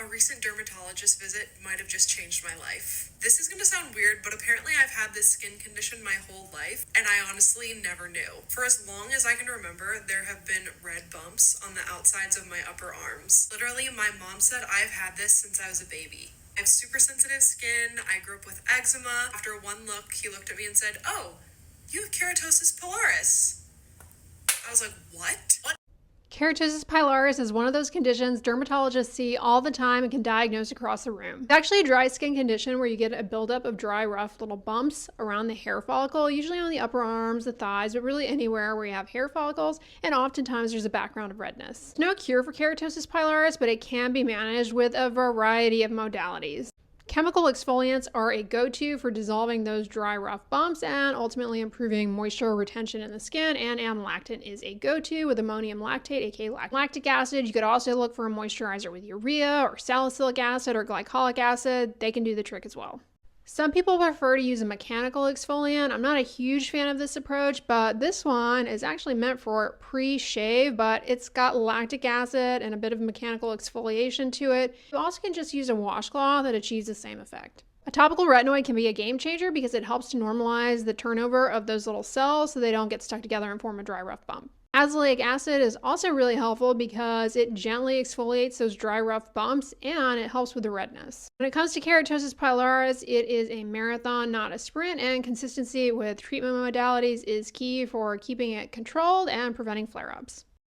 A recent dermatologist visit might have just changed my life. This is gonna sound weird, but apparently I've had this skin condition my whole life, and I honestly never knew. For as long as I can remember, there have been red bumps on the outsides of my upper arms. Literally, my mom said I've had this since I was a baby. I have super sensitive skin. I grew up with eczema. After one look, he looked at me and said, "Oh, you have keratosis pilaris." I was like, what? Keratosis pilaris is one of those conditions dermatologists see all the time and can diagnose across the room. It's actually a dry skin condition where you get a buildup of dry, rough little bumps around the hair follicle, usually on the upper arms, the thighs, but really anywhere where you have hair follicles, and oftentimes there's a background of redness. There's no cure for keratosis pilaris, but it can be managed with a variety of modalities. Chemical exfoliants are a go-to for dissolving those dry, rough bumps and ultimately improving moisture retention in the skin, and amlactant is a go-to with ammonium lactate, aka lactic acid. You could also look for a moisturizer with urea or salicylic acid or glycolic acid. They can do the trick as well. Some people prefer to use a mechanical exfoliant. I'm not a huge fan of this approach, but this one is actually meant for pre-shave, but it's got lactic acid and a bit of mechanical exfoliation to it. You also can just use a washcloth that achieves the same effect. A topical retinoid can be a game changer because it helps to normalize the turnover of those little cells so they don't get stuck together and form a dry, rough bump. Azelaic acid is also really helpful because it gently exfoliates those dry, rough bumps and it helps with the redness. When it comes to keratosis pilaris, it is a marathon, not a sprint, and consistency with treatment modalities is key for keeping it controlled and preventing flare-ups.